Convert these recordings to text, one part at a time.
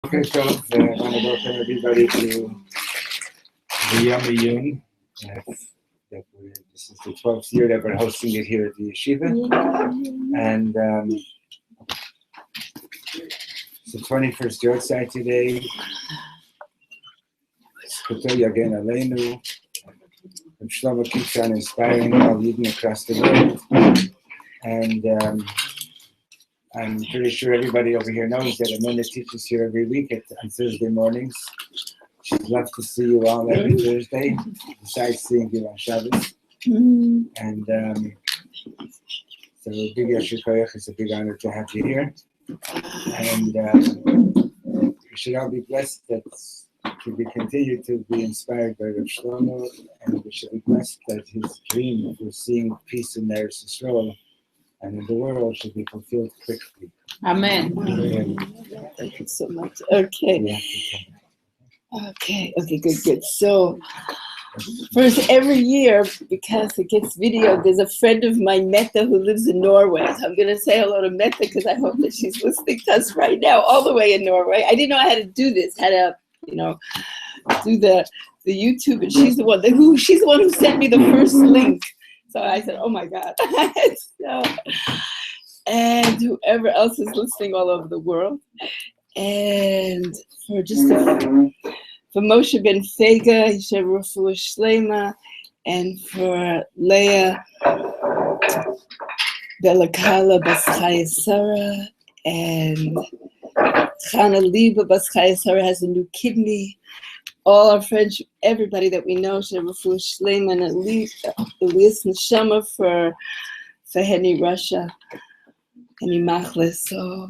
Okay, so I want to welcome everybody to the YOM IYUN. This is the 12th year that we're hosting it here at the yeshiva. And it's the 21st yahrtzeit today. Again, Aleinu. And Shlomo keeps on inspiring all YESHIVAT across the world. And I'm pretty sure everybody over here knows that Amanda teaches here every week on Thursday mornings. She'd love to see you all every Thursday, besides seeing you on Shabbos. And so big yashir koyach, it's a big honor to have you here. And we should all be blessed that we continue to be inspired by Rav Shlomo, and we should be blessed that his dream of seeing peace in Eretz Yisrael and in the world should be fulfilled quickly. Amen. Thank you so much. Okay. Yeah. Okay, good. So, first, every year, because it gets videoed, there's a friend of mine, Mette, who lives in Norway. So I'm going to say hello to Mette because I hope that she's listening to us right now, all the way in Norway. I didn't know how to do this, how to, do the YouTube, and she's the one who sent me the first link. So I said, oh my God. And whoever else is listening all over the world. And for Moshe Ben Fega, Yeshivat Simchat Shlomo, and for Leah Belakala Bas Chaya Sarah, and Chana Liba Bas Chaya Sarah has a new kidney. All our friends, everybody that we know, Yeshivat Simchat Shlomo, and Elias Neshama for Henny Russia. Any machlis, so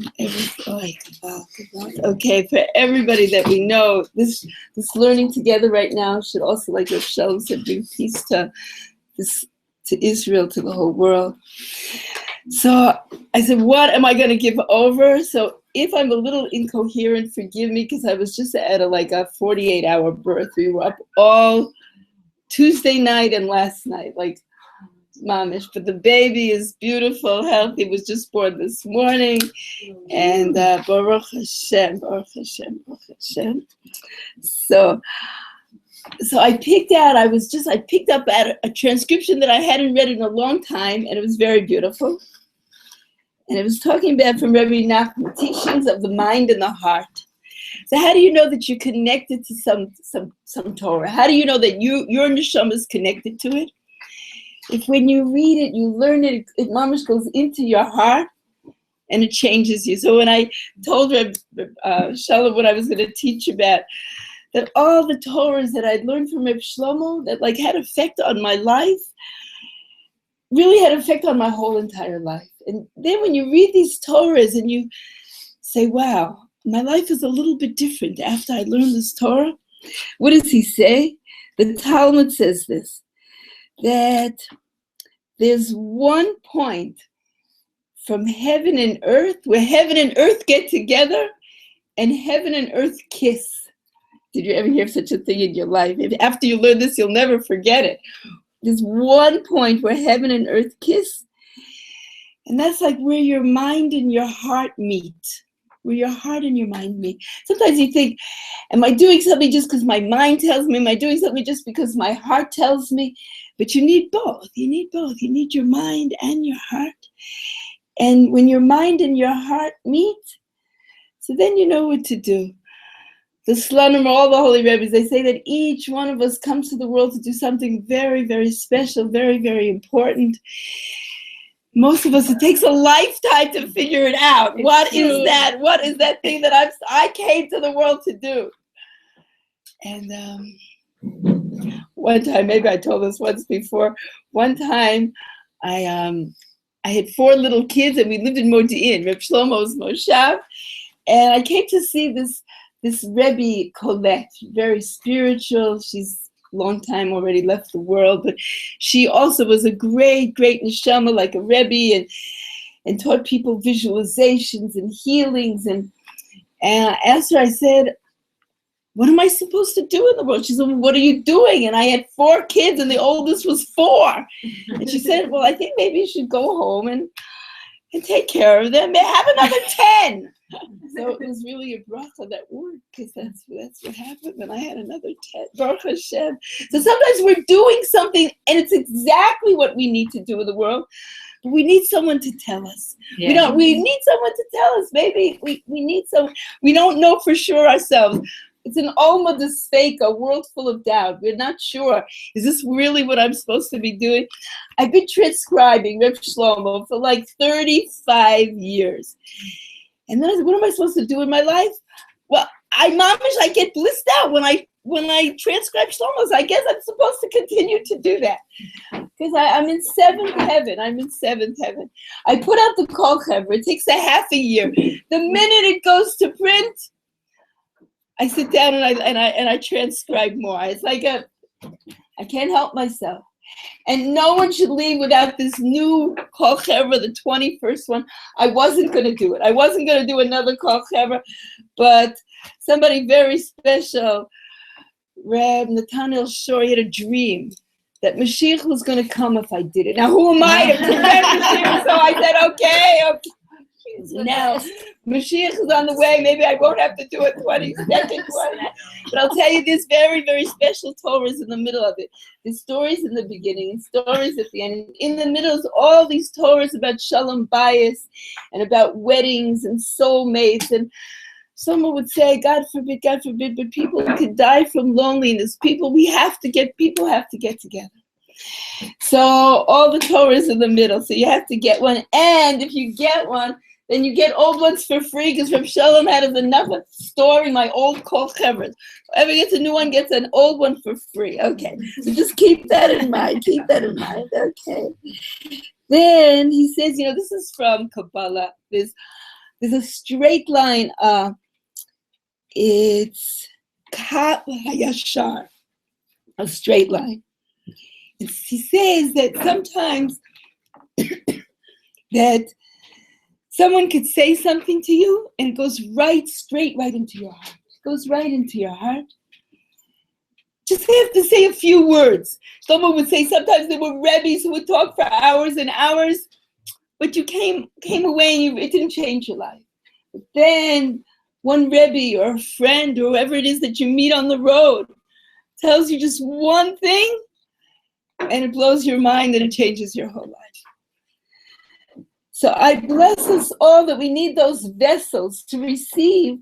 okay, for everybody that we know, this learning together right now should also, like Rav Shalom said, bring peace to Israel, to the whole world. So I said, what am I going to give over? So if I'm a little incoherent, forgive me, because I was just at a 48-hour birth. We were up all Tuesday night and last night, mamish, but the baby is beautiful, healthy, was just born this morning, and Baruch Hashem. So I picked up a transcription that I hadn't read in a long time, and it was very beautiful. And it was talking about from Rabbi Nachman, teachings of the mind and the heart. So how do you know that you're connected to some Torah? How do you know that your neshama is connected to it? If when you read it, you learn it, it mamish goes into your heart and it changes you. So when I told Shalom what I was going to teach about, that all the Torahs that I'd learned from Reb Shlomo that had effect on my life, really had effect on my whole entire life. And then when you read these Torahs and you say, wow, my life is a little bit different after I learned this Torah. What does he say? The Talmud says this, that there's one point from heaven and earth where heaven and earth get together and heaven and earth kiss. Did you ever hear such a thing in your life? After you learn this, you'll never forget it. There's one point where heaven and earth kiss, and that's where your mind and your heart meet. Where your heart and your mind meet. Sometimes you think, am I doing something just because my mind tells me? Am I doing something just because my heart tells me? But you need both. You need both. You need your mind and your heart. And when your mind and your heart meet, so then you know what to do. The Slonim, all the holy rabbis, they say that each one of us comes to the world to do something very, very special, very, very important. Most of us, it takes a lifetime to figure it out. What is that? What is that thing that I came to the world to do? And one time, maybe I told this once before, one time I had 4 little kids and we lived in Modi'in, Reb Shlomo's Moshav, and I came to see this Rebbe Colette, very spiritual. She's long time already left the world, but she also was a great neshama, like a Rebbe, and taught people visualizations and healings. And I asked her, I said, what am I supposed to do in the world? She said, well, what are you doing? And I had 4 kids and the oldest was 4. And she said, well, I think maybe you should go home and take care of them and have another 10. So it was really a bracha that worked, because that's what happened when I had another 10. Baruch Hashem. So sometimes we're doing something and it's exactly what we need to do in the world, but we need someone to tell us. Yeah. We need someone to tell us. Maybe we need some. We don't know for sure ourselves. It's an Alma de Fake, a world full of doubt. We're not sure. Is this really what I'm supposed to be doing? I've been transcribing Reb Shlomo for like 35 years. And then I said, what am I supposed to do in my life? Well, I get blissed out when I transcribe Shlomo's. I guess I'm supposed to continue to do that. Because I'm in seventh heaven. I put out the Kol Chevra. It takes a half a year. The minute it goes to print, I sit down and I transcribe more. It's like I can't help myself. And no one should leave without this new Kol Chevra, the 21st one. I wasn't going to do it. I wasn't going to do another Kol Chevra, but somebody very special, Reb Nathaniel Shor, he had a dream that Mashiach was going to come if I did it. Now, who am I to prevent Mashiach? So I said, okay. Now, Mashiach is on the way. Maybe I won't have to do a 22nd one. But I'll tell you, this very, very special Torah is in the middle of it. There's stories in the beginning and stories at the end. In the middle is all these Torahs about Shalom Bayis and about weddings and soulmates. And someone would say, God forbid, but people could die from loneliness. People have to get together. So all the Torah is in the middle. So you have to get one. And if you get one, then you get old ones for free, because Reb Shalom had enough of storing my old Kol Chevras. Whoever gets a new one gets an old one for free. Okay, so just keep that in mind. Okay. Then he says, this is from Kabbalah. There's a straight line. It's Ka Hayashar, a straight line. He says that sometimes that someone could say something to you and it goes straight right into your heart. It goes right into your heart. Just have to say a few words. Someone would say sometimes there were Rebbes who would talk for hours and hours, but you came away and it didn't change your life. But then one Rebbe or a friend or whoever it is that you meet on the road tells you just one thing, and it blows your mind and it changes your whole life. So I bless us all that we need those vessels to receive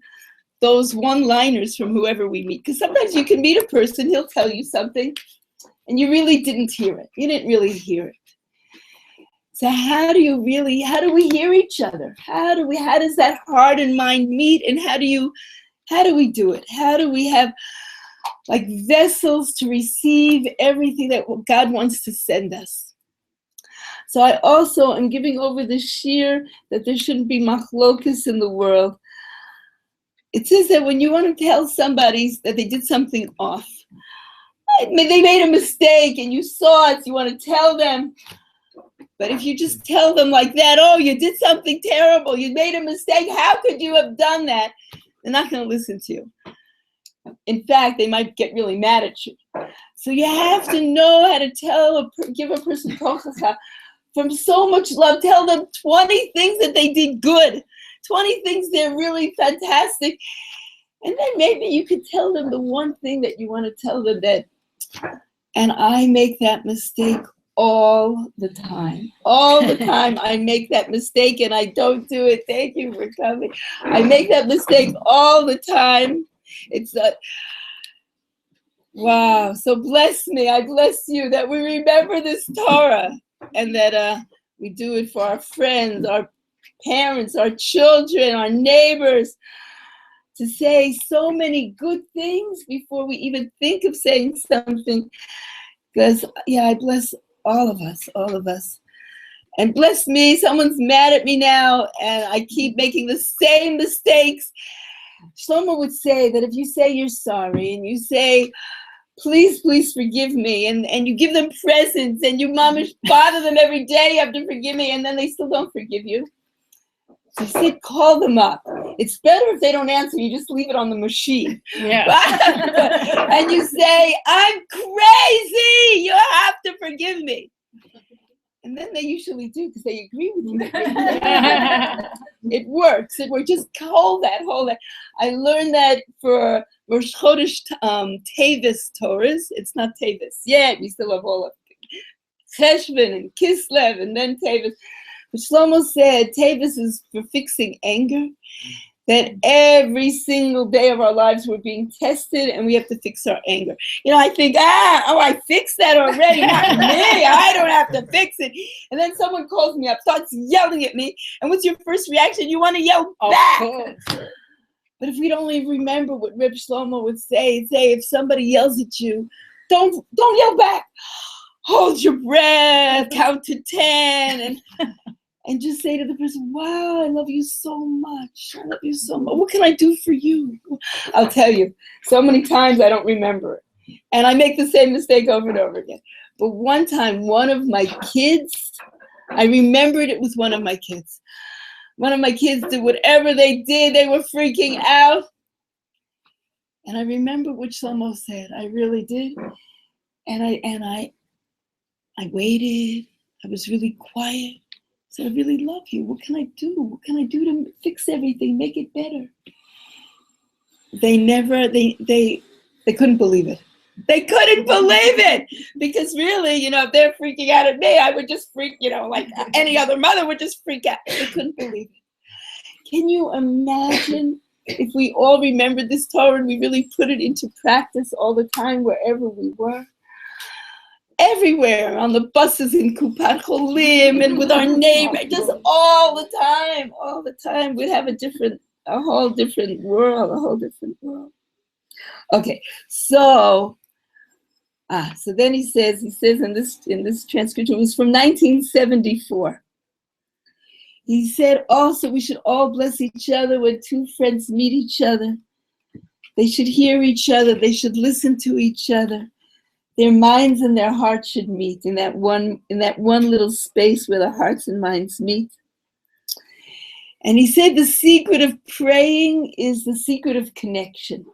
those one-liners from whoever we meet. Because sometimes you can meet a person, he'll tell you something, and you really didn't hear it. You didn't really hear it. So how do we hear each other? How does that heart and mind meet? And how do we do it? How do we have like vessels to receive everything that God wants to send us? So I also am giving over the shir that there shouldn't be machlokas in the world. It says that when you want to tell somebody that they did something off, they made a mistake and you saw it, you want to tell them. But if you just tell them like that, oh, you did something terrible, you made a mistake, how could you have done that? They're not going to listen to you. In fact, they might get really mad at you. So you have to know how to give a person tochacha from so much love. Tell them 20 things that they did good, 20 things they're really fantastic. And then maybe you could tell them the one thing that you want to tell them that, and I make that mistake all the time. All the time I make that mistake and I don't do it. Thank you for coming. I make that mistake all the time. It's wow. So bless me. I bless you that we remember this Torah and that we do it for our friends, our parents, our children, our neighbors, to say so many good things before we even think of saying something. Because, I bless all of us. And bless me, someone's mad at me now, and I keep making the same mistakes. Shlomo would say that if you say you're sorry, and you say, please forgive me, and you give them presents, and you mamish bother them every day, you have to forgive me, and then they still don't forgive you. So he said, call them up. It's better if they don't answer, you just leave it on the machine. Yeah. And you say, I'm crazy, you have to forgive me. And then they usually do because they agree with you. It works. We're just hold that. I learned that for Rosh Chodesh Tevis Torahs. It's not Tevis yet. We still have all of Cheshvan and Kislev and then Tevis. But Shlomo said Tevis is for fixing anger. That every single day of our lives we're being tested and we have to fix our anger. I think, I fixed that already, not me. I don't have to fix it. And then someone calls me up, starts yelling at me. And what's your first reaction? You want to yell back. But if we'd only remember what Reb Shlomo would say, if somebody yells at you, don't yell back. Hold your breath, count to 10, and just say to the person, wow, I love you so much. I love you so much. What can I do for you? I'll tell you, so many times I don't remember it. And I make the same mistake over and over again. But one time, one of my kids, I remembered it was one of my kids. One of my kids did whatever they did. They were freaking out. And I remember what Shlomo said. I really did. And I waited. I was really quiet. I said, I really love you. What can I do? What can I do to fix everything, make it better? They couldn't believe it. They couldn't believe it. Because really, if they're freaking out at me, I would just freak, like any other mother would just freak out. They couldn't believe it. Can you imagine if we all remembered this Torah and we really put it into practice all the time, wherever we were? Everywhere, on the buses in Kupat Cholim and with our neighbor, just all the time, we'd have a whole different world. Okay, so then he says in this transcription, it was from 1974. He said also we should all bless each other when two friends meet each other. They should hear each other. They should listen to each other. Their minds and their hearts should meet in that one little space where the hearts and minds meet. And he said the secret of praying is the secret of connection.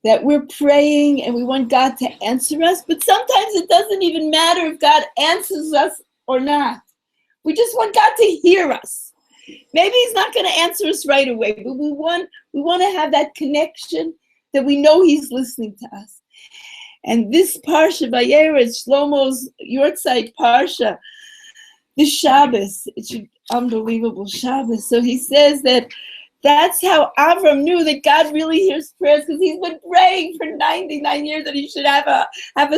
That we're praying and we want God to answer us, but sometimes it doesn't even matter if God answers us or not. We just want God to hear us. Maybe he's not going to answer us right away, but we want to have that connection that we know he's listening to us. And this Parsha, Vayeretz, Shlomo's yahrtzeit Parsha, this Shabbos, it's an unbelievable Shabbos. So he says that's how Avram knew that God really hears prayers, because he's been praying for 99 years that he should have a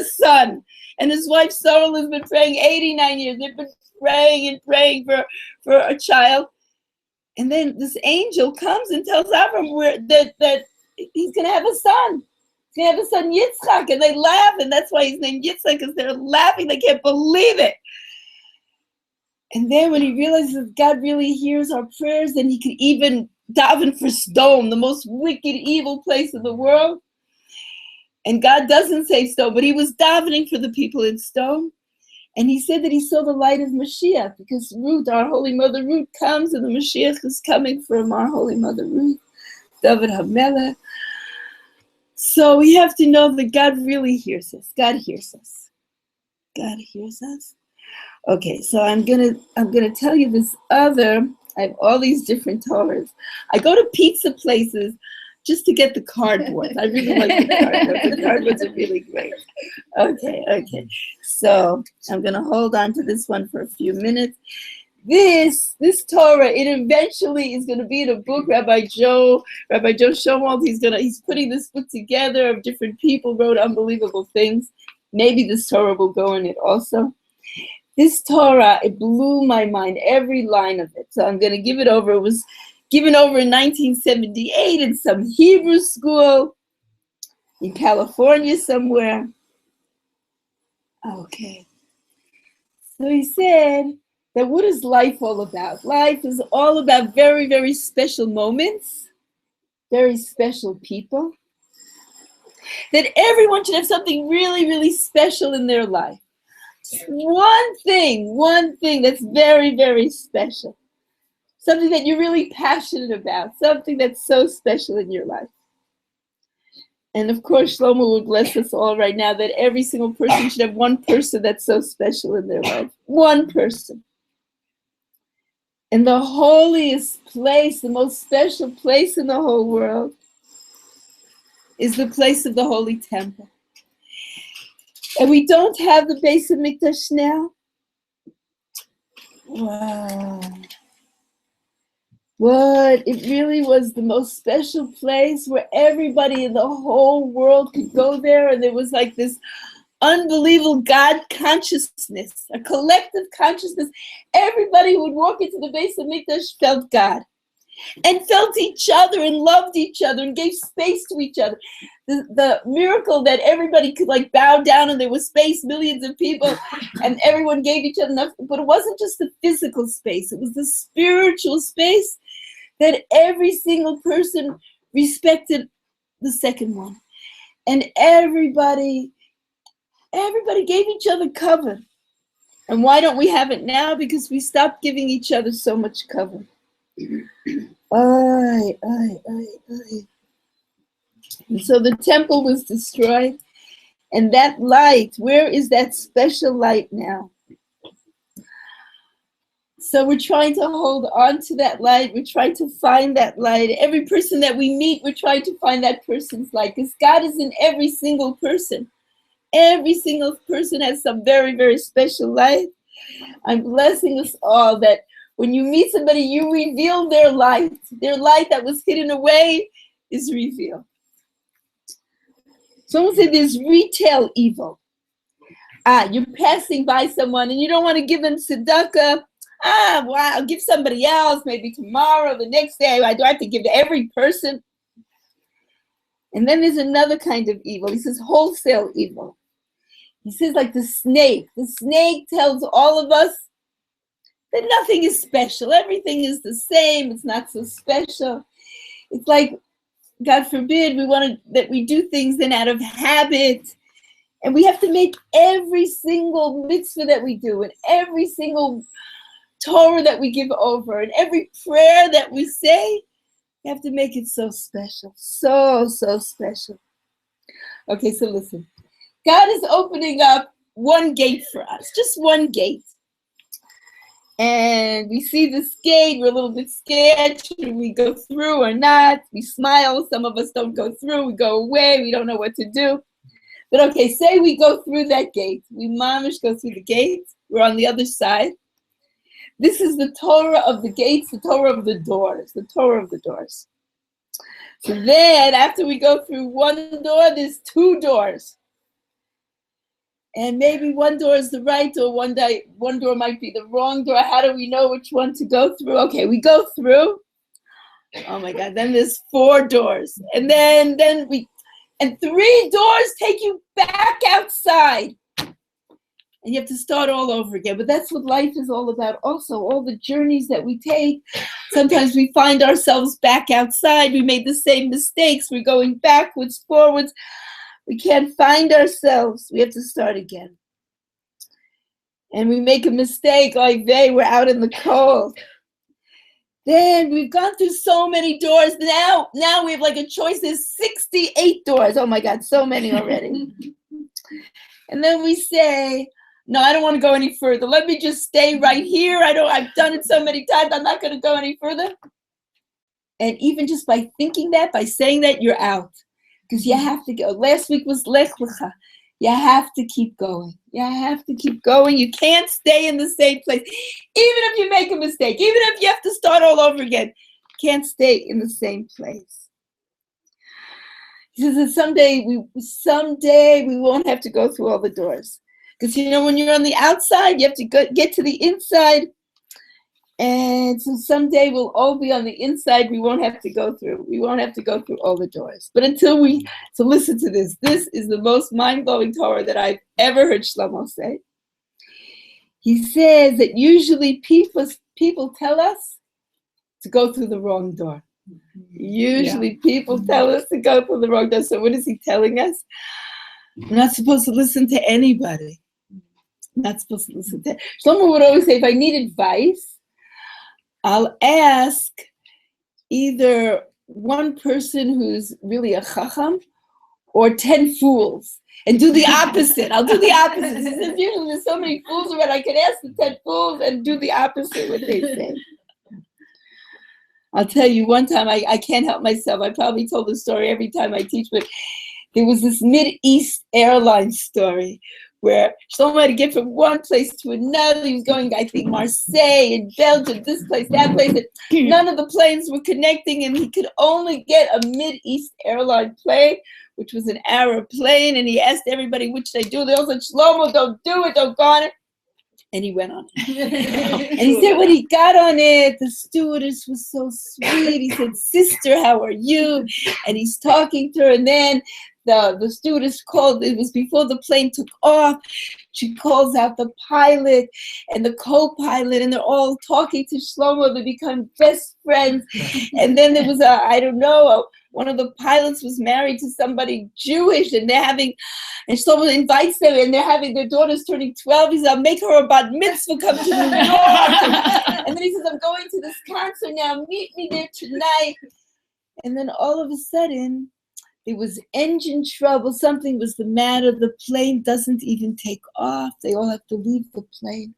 son. And his wife Sarah has been praying 89 years. They've been praying and praying for a child. And then this angel comes and tells Avram that he's going to have a son. He's going to have a son, Yitzchak. And they laugh, and that's why he's named Yitzchak, because they're laughing. They can't believe it. And then when he realizes that God really hears our prayers, then he can even daven for Sodom, the most wicked, evil place in the world. And God doesn't say Sodom, but he was davening for the people in Sodom. And he said that he saw the light of Mashiach, because Ruth, our Holy Mother Ruth, comes, and the Mashiach is coming from our Holy Mother Ruth, David HaMelech. So we have to know that God really hears us. God hears us. God hears us. Okay, so I'm gonna tell you this other. I have all these different Torahs. I go to pizza places just to get the cardboard. I really like the cardboard. The cardboards are really great. Okay. So I'm gonna hold on to this one for a few minutes. This Torah, it eventually is gonna be in a book. Rabbi Joe Shomald, he's putting this book together of different people, wrote unbelievable things. Maybe this Torah will go in it also. This Torah, it blew my mind, every line of it. So I'm going to give it over. It was given over in 1978 in some Hebrew school in California somewhere. Okay. So he said that what is life all about? Life is all about very, very special moments, very special people. That everyone should have something really, really special in their life. One thing that's very, very special. Something that you're really passionate about. Something that's so special in your life. And of course, Shlomo would bless us all right now that every single person should have one person that's so special in their life. One person. And the holiest place, the most special place in the whole world, is the place of the Holy Temple. And we don't have the base of Mikdash now. Wow. What? It really was the most special place where everybody in the whole world could go there, and there was like this unbelievable God consciousness, a collective consciousness. Everybody who would walk into the base of Mikdash felt God, and felt each other, and loved each other, and gave space to each other. The miracle that everybody could like bow down, and there was space, millions of people, and everyone gave each other enough. But it wasn't just the physical space, it was the spiritual space, that every single person respected the second one. And everybody gave each other cover. And why don't we have it now? Because we stopped giving each other so much cover. And so the temple was destroyed. And that light, where is that special light now? So we're trying to hold on to that light. We're trying to find that light. Every person that we meet, we're trying to find that person's light. Because God is in every single person. Every single person has some very, very special light. I'm blessing us all that when you meet somebody, you reveal their light. Their light that was hidden away is revealed. Someone said there's retail evil. You're passing by someone and you don't want to give them tzedakah. Well, I'll give somebody else, maybe tomorrow, the next day. I do have to give to every person. And then there's another kind of evil. He says wholesale evil. He says like the snake. The snake tells all of us that nothing is special. Everything is the same. It's not so special. It's like, God forbid, that we do things then out of habit. And we have to make every single mitzvah that we do, and every single Torah that we give over, and every prayer that we say, you have to make it so special. So, so special. Okay, so listen. God is opening up one gate for us, just one gate. And we see this gate, we're a little bit scared. Should we go through or not? We smile. Some of us don't go through. We go away. We don't know what to do. But okay, say we go through that gate. We mamish go through the gate. We're on the other side. This is the Torah of the gates, the Torah of the doors, the Torah of the doors. So then, after we go through one door, there's two doors. And maybe one door is the right door, one door might be the wrong door. How do we know which one to go through? Okay, we go through. Oh my God, then there's 4 doors. And then and 3 doors take you back outside. And you have to start all over again. But that's what life is all about. Also, all the journeys that we take, sometimes we find ourselves back outside. We made the same mistakes. We're going backwards, forwards. We can't find ourselves. We have to start again. And we make a mistake like we're out in the cold. Then we've gone through so many doors. Now we have like a choice. There's 68 doors. Oh my God, so many already. And then we say, no, I don't want to go any further. Let me just stay right here. I've done it so many times. I'm not going to go any further. And even just by thinking that, by saying that, you're out. Because you have to go. Last week was Lech Lecha. You have to keep going. You have to keep going. You can't stay in the same place. Even if you make a mistake, even if you have to start all over again, you can't stay in the same place. He says that someday we won't have to go through all the doors. Because, when you're on the outside, you have to get to the inside. And so someday we'll all be on the inside. We won't have to go through. We won't have to go through all the doors. But so listen to this. This is the most mind-blowing Torah that I've ever heard Shlomo say. He says that usually people tell us to go through the wrong door. Usually people tell us to go through the wrong door. So what is he telling us? We're not supposed to listen to anybody. Not supposed to listen to. Shlomo would always say, if I need advice, I'll ask either one person who's really a chacham or 10 fools and do the opposite. I'll do the opposite. He says, usually there's so many fools around, I can ask the 10 fools and do the opposite what they say. I'll tell you, one time, I can't help myself. I probably told the story every time I teach, but there was this Mid-East airline story where Shlomo had to get from one place to another. He was going, I think, Marseille and Belgium, this place, that place. And none of the planes were connecting, and he could only get a Mid-East airline plane, which was an Arab plane. And he asked everybody which they do. They all said, Shlomo, don't do it, don't go on it. And he went on it. And he said when he got on it, the stewardess was so sweet. He said, sister, how are you? And he's talking to her. And then the stewardess called, it was before the plane took off. She calls out the pilot and the co-pilot, and they're all talking to Shlomo. They become best friends. And then there was one of the pilots was married to somebody Jewish, and and Shlomo invites them, and they're having their daughter's turning 12. He says, I'll make her a bat mitzvah, come to New York. And then he says, I'm going to this concert now, meet me there tonight. And then all of a sudden, there was engine trouble. Something was the matter. The plane doesn't even take off. They all have to leave the plane.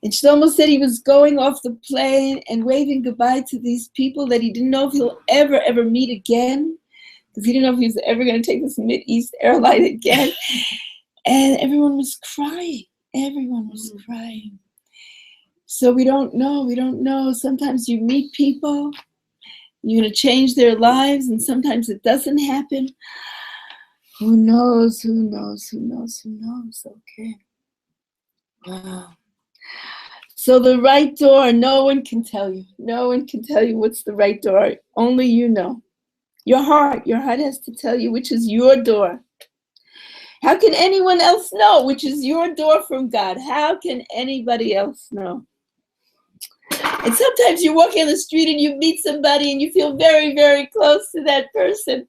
And Shlomo said he was going off the plane and waving goodbye to these people that he didn't know if he'll ever meet again, because he didn't know if he was ever going to take this Mid-East airline again. And everyone was crying. Everyone was crying. So we don't know. Sometimes you meet people, you're going to change their lives, and sometimes it doesn't happen. Who knows? Okay. Wow. So the right door, no one can tell you. No one can tell you what's the right door. Only you know. Your heart has to tell you which is your door. How can anyone else know which is your door from God? How can anybody else know? And sometimes you're walking on the street and you meet somebody and you feel very, very close to that person.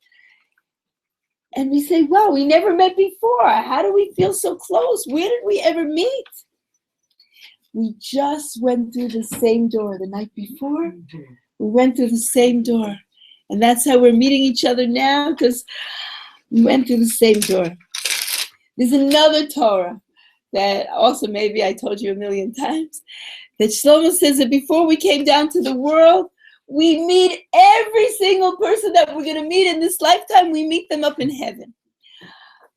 And we say, wow, we never met before. How do we feel so close? Where did we ever meet? We just went through the same door the night before. We went through the same door. And that's how we're meeting each other now, because we went through the same door. There's another Torah that also maybe I told you a million times, that Shlomo says that before we came down to the world, we meet every single person that we're going to meet in this lifetime. We meet them up in heaven.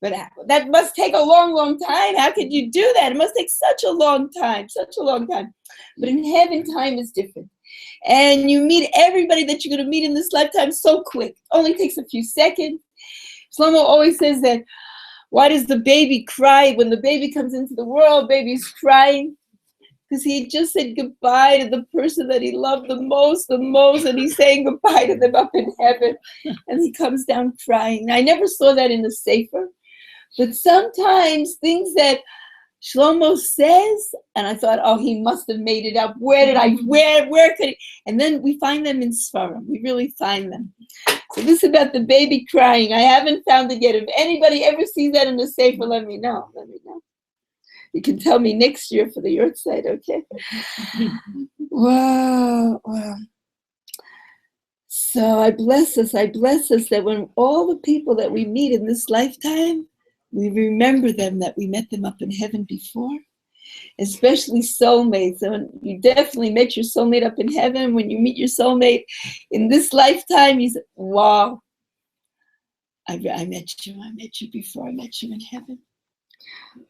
But that must take a long, long time. How could you do that? It must take such a long time. But in heaven, time is different. And you meet everybody that you're going to meet in this lifetime so quick. It only takes a few seconds. Shlomo always says that, why does the baby cry? When the baby comes into the world, baby's crying because he just said goodbye to the person that he loved the most, and he's saying goodbye to them up in heaven. And he comes down crying. Now, I never saw that in the Sefer. But sometimes things that Shlomo says, and I thought, oh, he must have made it up. Where could he? And then we find them in Sfarim. We really find them. So this is about the baby crying. I haven't found it yet. If anybody ever sees that in the Sefer, let me know. You can tell me next year for the yahrtzeit, okay? Wow. So I bless us that when all the people that we meet in this lifetime, we remember them, that we met them up in heaven before, especially soulmates. And you definitely met your soulmate up in heaven. When you meet your soulmate in this lifetime, you say, wow, I met you before, I met you in heaven.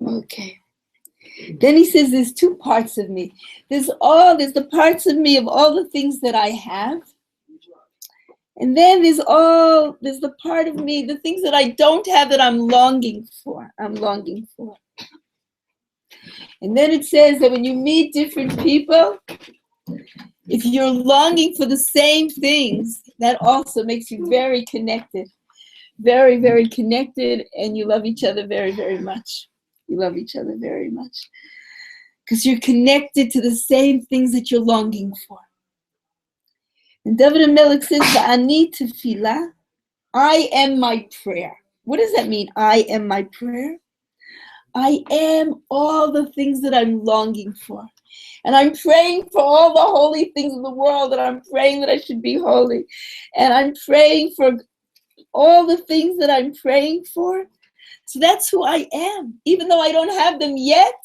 Okay. Then he says there's two parts of me. There's the parts of me of all the things that I have. And then there's the part of me, the things that I don't have that I'm longing for. And then it says that when you meet different people, if you're longing for the same things, that also makes you very connected. Very, very connected, and you love each other very, very much. Because you're connected to the same things that you're longing for. And David HaMelech says, Ani tefillah, I am my prayer. What does that mean, I am my prayer? I am all the things that I'm longing for. And I'm praying for all the holy things in the world, and I'm praying that I should be holy. And I'm praying for all the things that I'm praying for. So that's who I am. Even though I don't have them yet,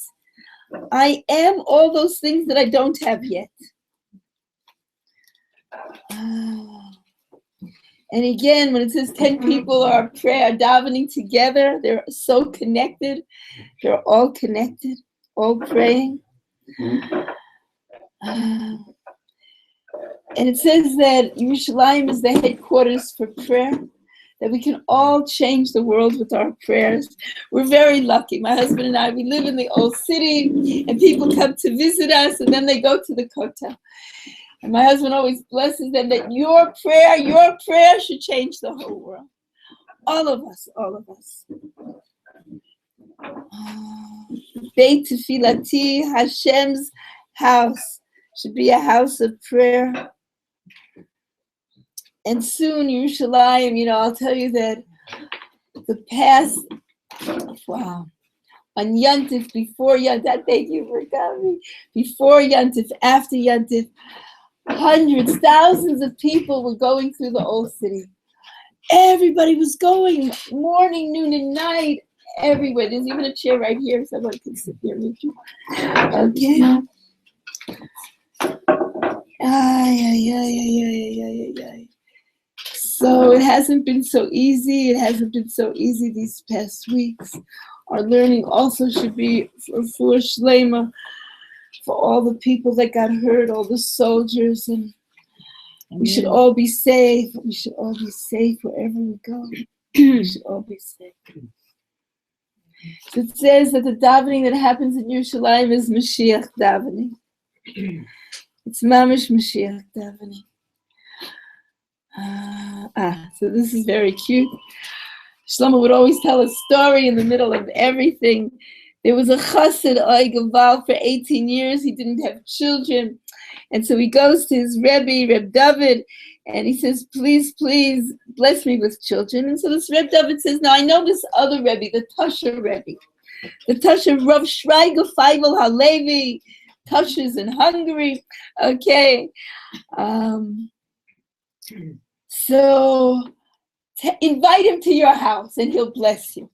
I am all those things that I don't have yet. And again, when it says 10 people are davening together, they're so connected. They're all connected, all praying. And it says that Yerushalayim is the headquarters for prayer, that we can all change the world with our prayers. We're very lucky. My husband and I, we live in the old city, and people come to visit us, and then they go to the kotel. And my husband always blesses them that your prayer should change the whole world. All of us, all of us. Beit Tefillati, Hashem's house, should be a house of prayer. And soon, Yerushalayim, I'll tell you that the past, wow, on Yontif, before Yontif, thank you for coming, before Yontif, after Yontif, hundreds, thousands of people were going through the old city. Everybody was going, morning, noon, and night, everywhere. There's even a chair right here, somebody can sit there with you. Okay. So it hasn't been so easy. It hasn't been so easy these past weeks. Our learning also should be for Shlema, for all the people that got hurt, all the soldiers, and we should all be safe. We should all be safe wherever we go. We should all be safe. So it says that the davening that happens in Yerushalayim is Mashiach davening. It's Mamish Mashiach davening. So this is very cute. Shlomo would always tell a story in the middle of everything. There was a chassid, Gaval, for 18 years. He didn't have children. And so he goes to his Rebbe, Reb David, and he says, please, please, bless me with children. And so this Reb David says, now I know this other Rebbe, the Tasha Rebbe. The Tasha Rav Shreiger Feivel Halevi. Tasha's in Hungary. Okay. So invite him to your house and he'll bless you.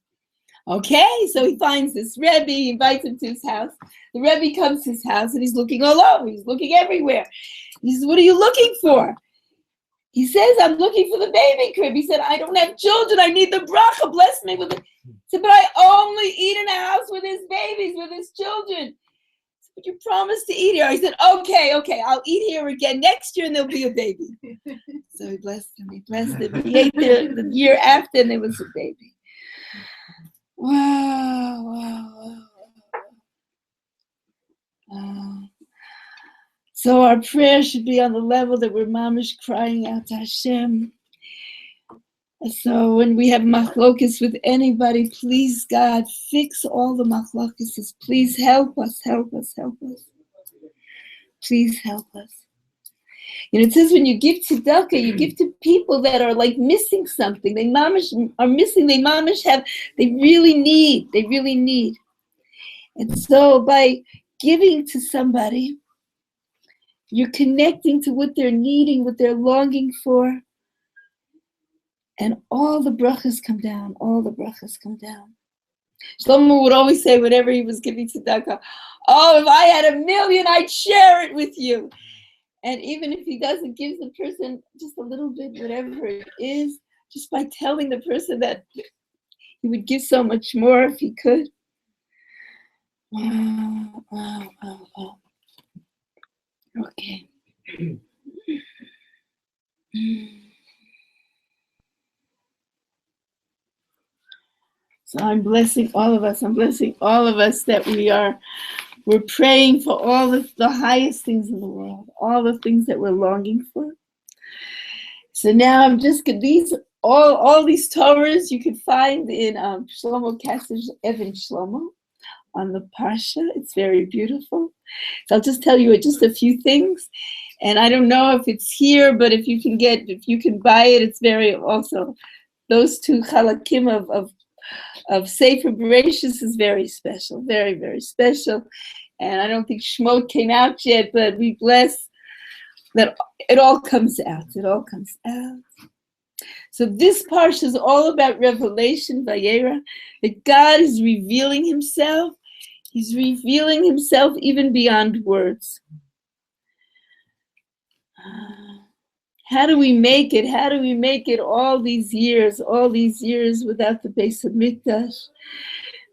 Okay, so he finds this Rebbe, he invites him to his house. The Rebbe comes to his house and he's looking all over, he's looking everywhere. He says, what are you looking for? He says, I'm looking for the baby crib. He said, I don't have children, I need the bracha, bless me with it. He said, but I only eat in a house with his babies, with his children. But you promised to eat here. I said, okay, I'll eat here again next year and there'll be a baby. So he blessed him, He ate there the year after and there was a baby. Wow. So our prayer should be on the level that we're mamish crying out to Hashem. So when we have machlokas with anybody, please God, fix all the machlokas. Please help us. Please help us. It says when you give tzedakah, you give to people that are like missing something. They mamish are missing. They really need. And so by giving to somebody, you're connecting to what they're needing, what they're longing for. And all the brachas come down. Shlomo would always say whenever he was giving tzedakah, oh, if I had 1,000,000, I'd share it with you. And even if he doesn't give the person just a little bit, whatever it is, just by telling the person that he would give so much more if he could. Wow. Okay. So I'm blessing all of us that we're praying for all the highest things in the world, all the things that we're longing for. So now I'm just all these Torahs you can find in Shlomo Kasser's Even Shlomo on the Parsha. It's very beautiful. So I'll just tell you just a few things. And I don't know if it's here, but if you can buy it, it's very also, those two chalakim of Sefer Bereshis is very special, very, very special. And I don't think Shmot came out yet, but we bless that it all comes out. So this parsha is all about revelation, Vayera, that God is revealing himself. He's revealing himself even beyond words. How do we make it? How do we make it all these years without the Beis Hamikdash?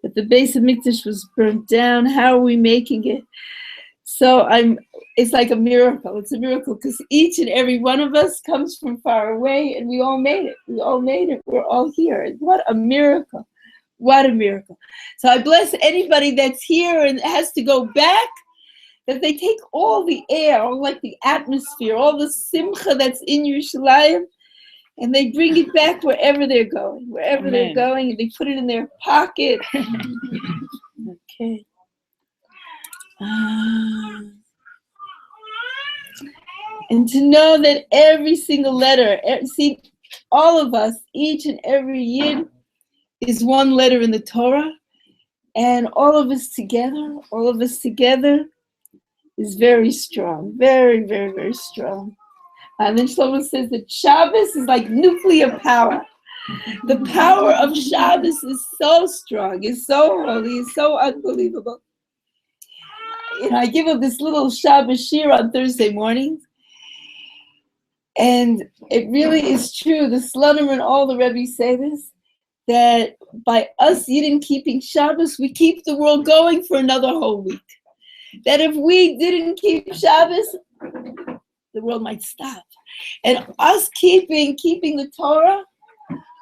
That the Beis Hamikdash was burnt down. How are we making it? So it's like a miracle. It's a miracle because each and every one of us comes from far away and we all made it. We all made it. We're all here. What a miracle. What a miracle. So I bless anybody that's here and has to go back, that they take all the air, all like the atmosphere, all the simcha that's in Yerushalayim, and they bring it back wherever they're going, they're going, and they put it in their pocket. Okay. And to know that every single letter, see, all of us, each and every Yid is one letter in the Torah, and all of us together is very strong, very, very, very strong. And then Shlomo says that Shabbos is like nuclear power. The power of Shabbos is so strong, is so holy, is so unbelievable. I give up this little Shabbos shir on Thursday mornings, and it really is true. The Slonim and all the Rebbe's say this, that by us Yidden keeping Shabbos, we keep the world going for another whole week. That if we didn't keep Shabbos, the world might stop. And us keeping the Torah,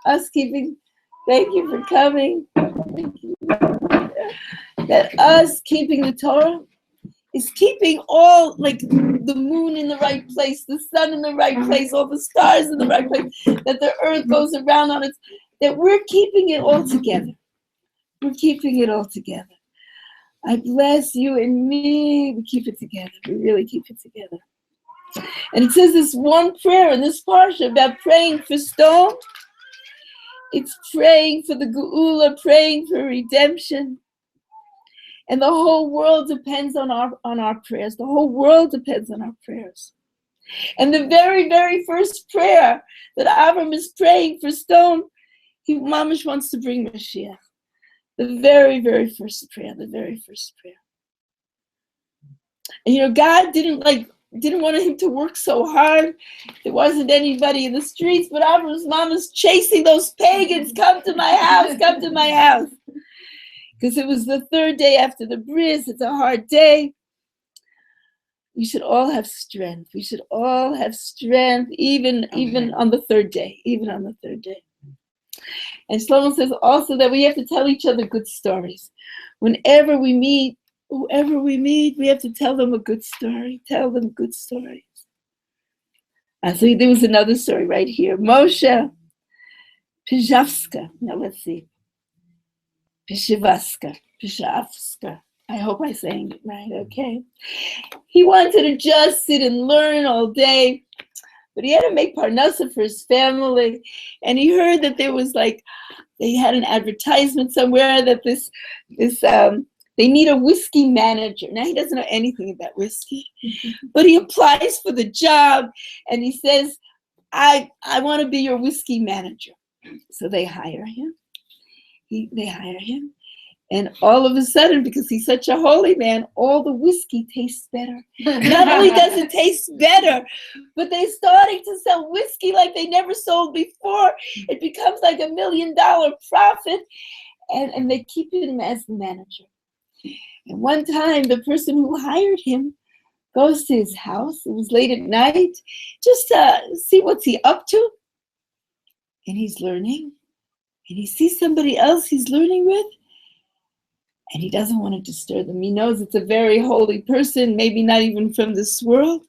thank you for coming. Thank you. That us keeping the Torah is keeping all, like the moon in the right place, the sun in the right place, all the stars in the right place, that the earth goes around on its, that we're keeping it all together. We're keeping it all together. I bless you and me. We keep it together. We really keep it together. And it says this one prayer in this parsha about praying for stone. It's praying for the Geula, praying for redemption. And the whole world depends on our prayers. The whole world depends on our prayers. And the very, very first prayer that Avram is praying for stone, he mamish wants to bring Mashiach. The very, very first prayer, the very first prayer. And God didn't want him to work so hard. There wasn't anybody in the streets, but Avram's mom was chasing those pagans, come to my house, come to my house. Because it was the third day after the bris, it's a hard day. We should all have strength. We should all have strength, even on the third day, even on the third day. And Shlomo says also that we have to tell each other good stories. Whenever we meet, whoever we meet, we have to tell them a good story. Tell them good stories. So there was another story right here. Moshe Pizhavska. Now let's see. Pizhavska. I hope I'm saying it right. Okay. He wanted to just sit and learn all day, but he had to make parnasa for his family. And he heard that there was they had an advertisement somewhere that they need a whiskey manager. Now he doesn't know anything about whiskey, but he applies for the job and he says, I want to be your whiskey manager. So they hire him. They hire him. And all of a sudden, because he's such a holy man, all the whiskey tastes better. Not only does it taste better, but they're starting to sell whiskey like they never sold before. It becomes like $1 million profit, and they keep him as the manager. And one time, the person who hired him goes to his house. It was late at night, just to see what's he up to. And he's learning. And he sees somebody else he's learning with. And he doesn't want to disturb them. He knows it's a very holy person, maybe not even from this world.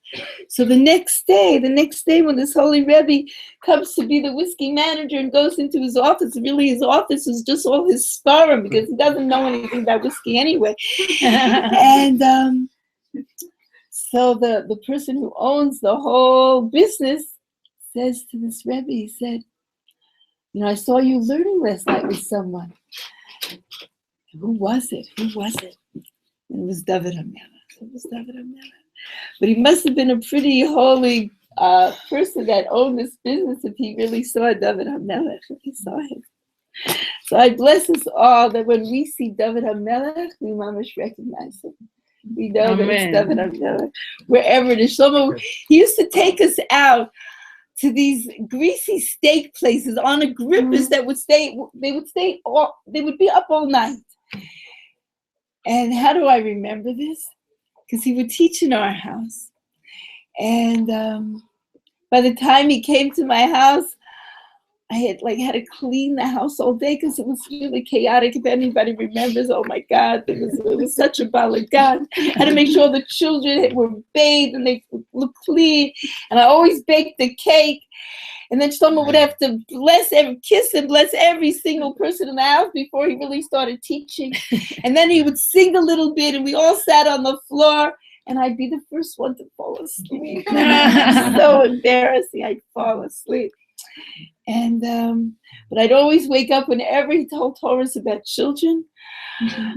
So the next day when this holy Rebbe comes to be the whiskey manager and goes into his office, really his office is just all his sparring because he doesn't know anything about whiskey anyway. And so the person who owns the whole business says to this Rebbe, he said, I saw you learning last night with someone. Who was it? It was David HaMelech. But he must have been a pretty holy person that owned this business if he really saw David HaMelech, if he saw him. So I bless us all that when we see David HaMelech, we mamish recognize him. We know that it's David HaMelech. Wherever it is. Shlomo, he used to take us out to these greasy steak places on a grippers that would be up all night. And how do I remember this? Because he would teach in our house. And by the time he came to my house, I had to clean the house all day because it was really chaotic. If anybody remembers, oh my God, it was such a balagan. I had to make sure the children were bathed and they looked clean. And I always baked the cake. And then Shlomo would have to kiss and bless every single person in the house before he really started teaching. And then he would sing a little bit and we all sat on the floor. And I'd be the first one to fall asleep. So embarrassing, I'd fall asleep. And but I'd always wake up whenever he told Torahs about children.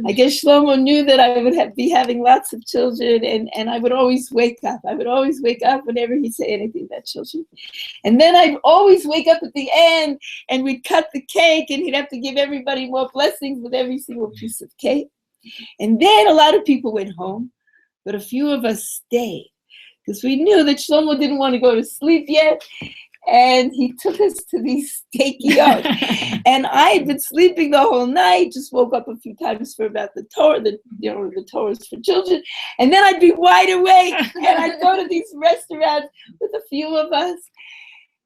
I guess Shlomo knew that I would be having lots of children, and I would always wake up. I would always wake up whenever he'd say anything about children. And then I'd always wake up at the end, and we'd cut the cake, and he'd have to give everybody more blessings with every single piece of cake. And then a lot of people went home, but a few of us stayed, because we knew that Shlomo didn't want to go to sleep yet. And he took us to these steakiyot. And I had been sleeping the whole night, just woke up a few times for about the Torah, the Torahs for children. And then I'd be wide awake and I'd go to these restaurants with a few of us.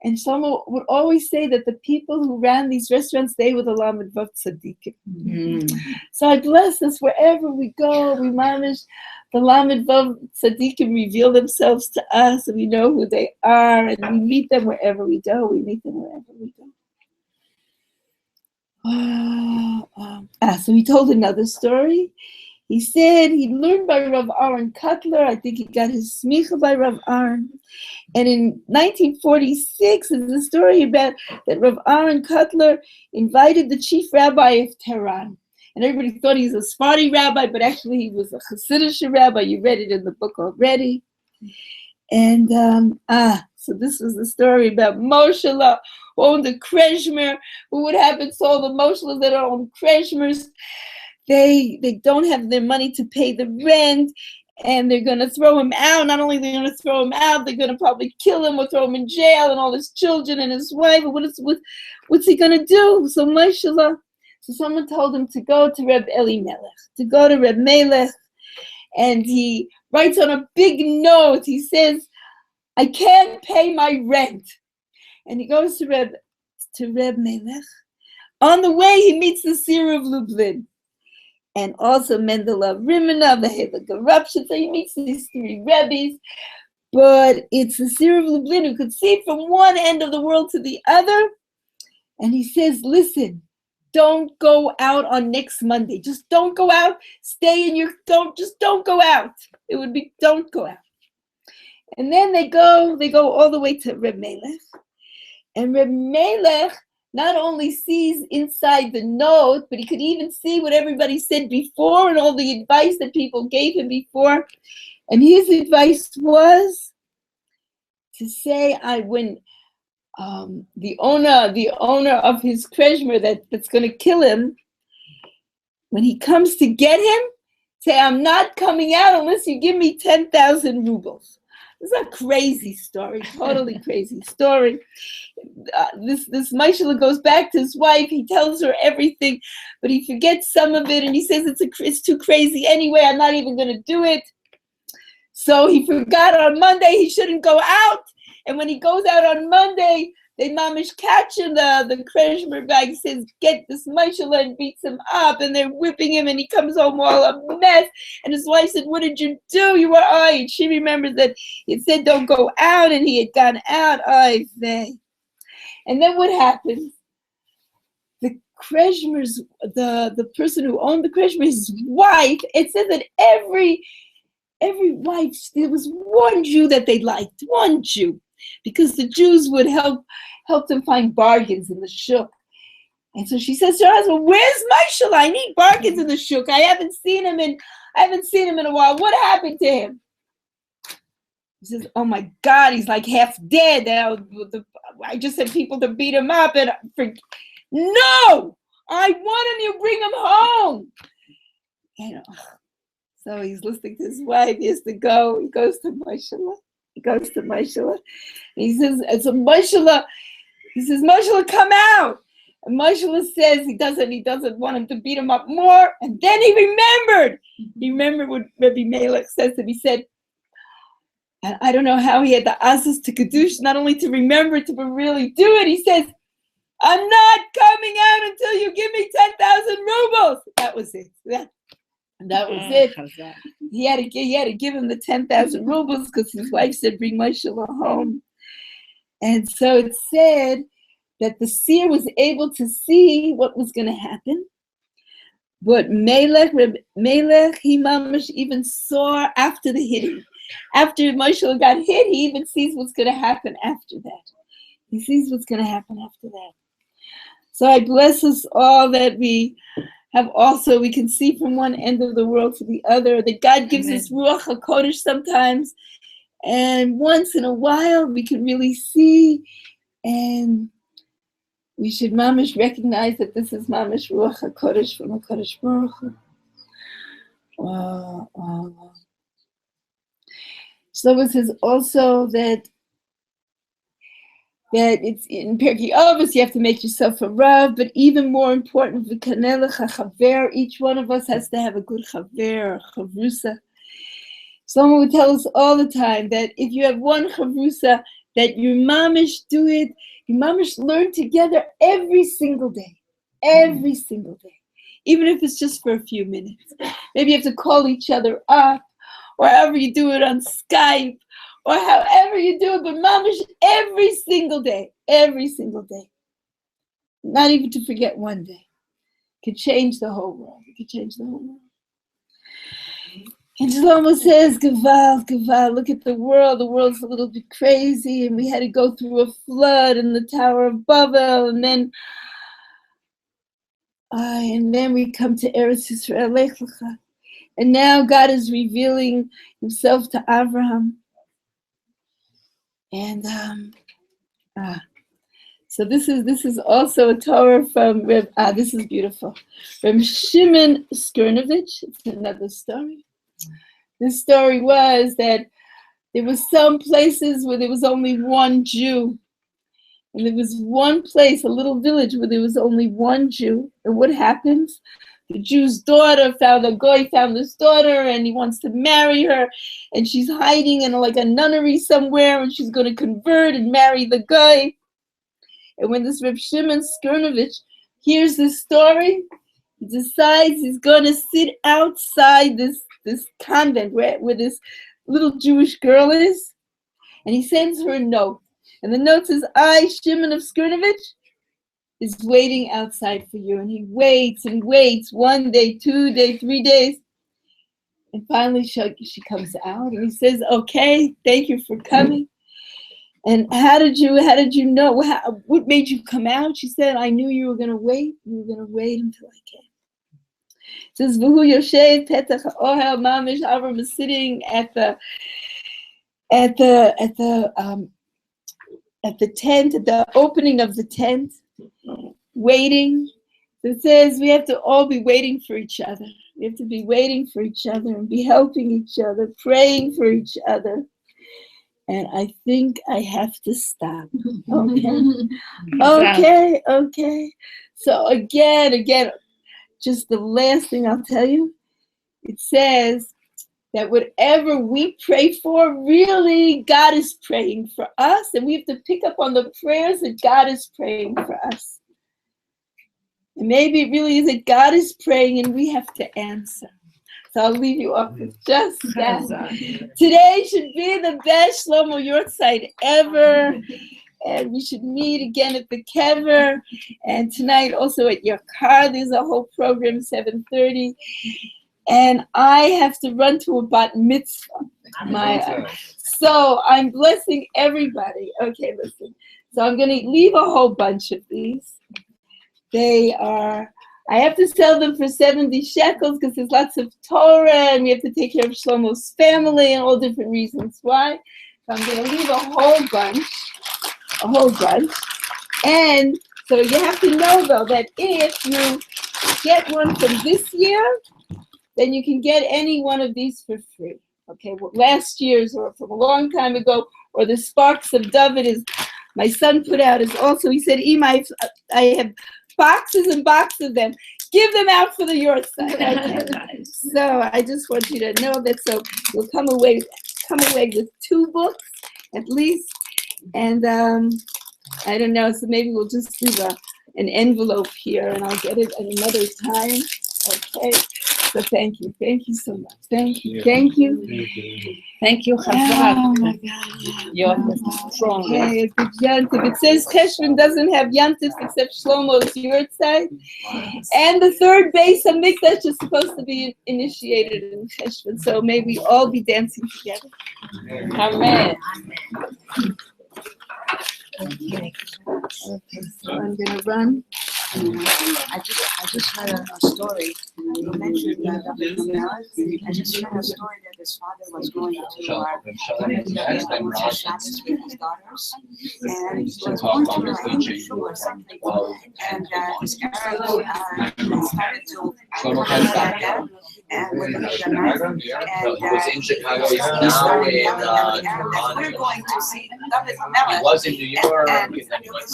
And Shlomo would always say that the people who ran these restaurants, they were the Lamed Vav Tzadikim. So I bless us wherever we go. We manage the Lamed Vav Tzadikim reveal themselves to us, and we know who they are, and we meet them wherever we go. So he told another story. He said he learned by Rav Aaron Kotler. I think he got his smicha by Rav Aaron. And in 1946, there's a story about that Rav Aaron Kotler invited the chief rabbi of Tehran. And everybody thought he was a Sephardi rabbi, but actually he was a Hasidic rabbi. You read it in the book already. And so this was the story about Moshe, who owned a Kreshmer. What would happen to all the Moshelas that own Kreshmers? They don't have their money to pay the rent, and they're going to throw him out. Not only are they going to throw him out, they're going to probably kill him or throw him in jail, and all his children and his wife. What's he going to do? So Moshe, so someone told him to go to Reb Reb Melech, and he writes on a big note, he says, I can't pay my rent. And he goes to Reb Melech. On the way, he meets the Seer of Lublin, and also Mendeleev Rimena, the head of corruption. So he meets these three rebbes, but it's the Seer of Lublin who could see from one end of the world to the other. And he says, listen, don't go out on next Monday. Just don't go out. Stay in your, don't go out. It would be, don't go out. And then they go all the way to Reb Melech. And Reb Melech not only sees inside the note, but he could even see what everybody said before and all the advice that people gave him before. And his advice was to say, when the owner of his Kreshmer that's going to kill him, when he comes to get him, say, I'm not coming out unless you give me 10,000 rubles. This is a crazy story, totally crazy story. This Moshe goes back to his wife. He tells her everything, but he forgets some of it, and he says it's too crazy anyway. I'm not even going to do it. So he forgot on Monday he shouldn't go out, and when he goes out on Monday, they mamish catch him. The Kreshmer guy says, get this Moshe, and beats him up, and they're whipping him, and he comes home all a mess. And his wife said, what did you do? You were and she remembers that it said don't go out, and he had gone out. And then what happens? The Kreshmer's, the person who owned the Kreshmer, his wife, it said that every wife, there was one Jew that they liked, one Jew, because the Jews would help them find bargains in the shuk. And so she says to her husband, where's Moshe? I need bargains in the shuk. I haven't seen him in a while. What happened to him? says, oh my God, he's like half dead. Now, I just had people to beat him up. And no, I want him, you bring him home. And so he's listening to his wife. He has to go. He goes to Moshe. And he says, Moshe, come out. And Moshe says he doesn't want him to beat him up more. And then he remembered. He remembered what Rabbi Melech says, and he said, and I don't know how he had the asas to Kiddush, not only to remember it, but really do it. He says, I'm not coming out until you give me 10,000 rubles. That was it. That was it. He had to give him the 10,000 rubles because his wife said, bring Moshe home. And so it said that the seer was able to see what was going to happen. But Melech, he mamash even saw after the hitting. After Moshe got hit, he even sees what's going to happen after that. He sees what's going to happen after that. So I bless us all that we have also, we can see from one end of the world to the other, that God gives us Ruach HaKodesh sometimes, and once in a while we can really see, and we should mamish recognize that this is mamish Ruach HaKodesh from HaKodesh Baruch Hu. Wow. So it says also that it's in Pirkei Avos, you have to make yourself a Rav, but even more important, each one of us has to have a good chaver, chavrusa. Someone would tell us all the time that if you have one chavrusa, that your mamish do it, your mamish learn together every single day, even if it's just for a few minutes. Maybe you have to call each other up, or however you do it on Skype, or however you do it, but mamish every single day. Not even to forget one day. Could change the whole world. And Shlomo says, Gaval, look at the world. The world's a little bit crazy, and we had to go through a flood in the Tower of Babel, and then we come to Eretz Yisrael, Lech Lecha. And now God is revealing himself to Abraham. And so this is also a Torah from this is beautiful. From Shimon Skirnovich. It's another story. This story was that there was some places where there was only one Jew. And there was one place, a little village, where there was only one Jew. And what happens? The Jew's daughter the goy found this daughter, and he wants to marry her, and she's hiding in like a nunnery somewhere, and she's going to convert and marry the guy. And when this Reb Shimon Skirnovich hears this story, he decides he's going to sit outside this convent where this little Jewish girl is, and he sends her a note. And the note says, I, Shimon of Skirnovich, is waiting outside for you. And he waits and waits, 1 day, 2 days, 3 days. And finally she comes out, and he says, okay, thank you for coming. And how did you know? What made you come out? She said, I knew you were going to wait. You were going to wait until I came. It says, V'hu yoshev petach ha'ohel mamish. Avram is sitting at the tent, at the opening of the tent, waiting. It says we have to all be waiting for each other. We have to be waiting for each other and be helping each other, praying for each other. And I think I have to stop. Okay. So again, just the last thing I'll tell you, it says that whatever we pray for, really God is praying for us, and we have to pick up on the prayers that God is praying for us. And maybe it really is that God is praying and we have to answer. So I'll leave you off with just that. Today should be the best Shlomo yahrtzeit ever. And we should meet again at the Kever. And tonight also at your car, there's a whole program, 7:30. And I have to run to a bat mitzvah. So I'm blessing everybody. Okay, listen. So I'm going to leave a whole bunch of these. I have to sell them for 70 shekels because there's lots of Torah, and we have to take care of Shlomo's family and all different reasons why. I'm going to leave a whole bunch. And so you have to know, though, that if you get one from this year, then you can get any one of these for free. Okay, well, last year's or from a long time ago, or the Sparks of David is, my son put out is also, he said, Ima, I have boxes and boxes of them. Give them out for the yahrtzeit. Okay. So I just want you to know that, so you'll come away with 2 books at least. And I don't know, so maybe we'll just leave an envelope here and I'll get it at another time. Okay. So thank you so much. Thank you. Thank you, Oh my God. You're strong. Okay, a good yantif. It says Cheshvan doesn't have yantifs except Shlomo's yahrtzeit. And the third base of Mikdash is supposed to be initiated in Cheshvan. So may we all be dancing together. Amen. Okay, so I'm gonna run. I just heard a story. You mentioned that I just heard a story that his father was going to Shabbos with his daughters, and he was going to shul or something, and his Arab started to and with the knife, and was in Chicago. He's now in we're going to see David Melech. He was in New York. And he was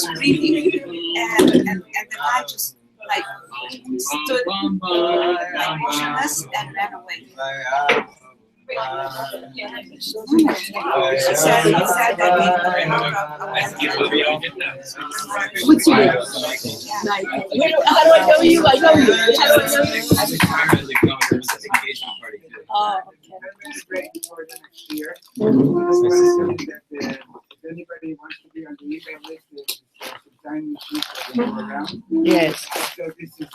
screaming, and the guy just like stood like motionless and ran away. He said that What's your name? How do I know you? I know you. How do I know you? Oh, If anybody wants to be on the email list, there's some tiny sheets around. Yes. So this is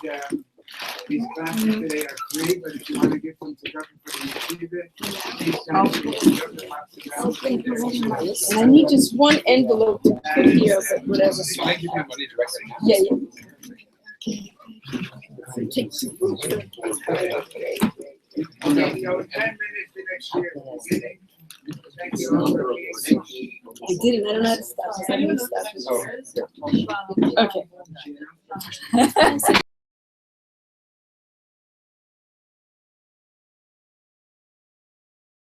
these classes today are free, but if you want to get some to for the yeshiva, please and I need just one envelope to put here, but whatever. Yeah. Okay, so in 10 minutes the next year. Thank you all for being here. I didn't. I don't know how to stop. I don't know how to stop. Okay.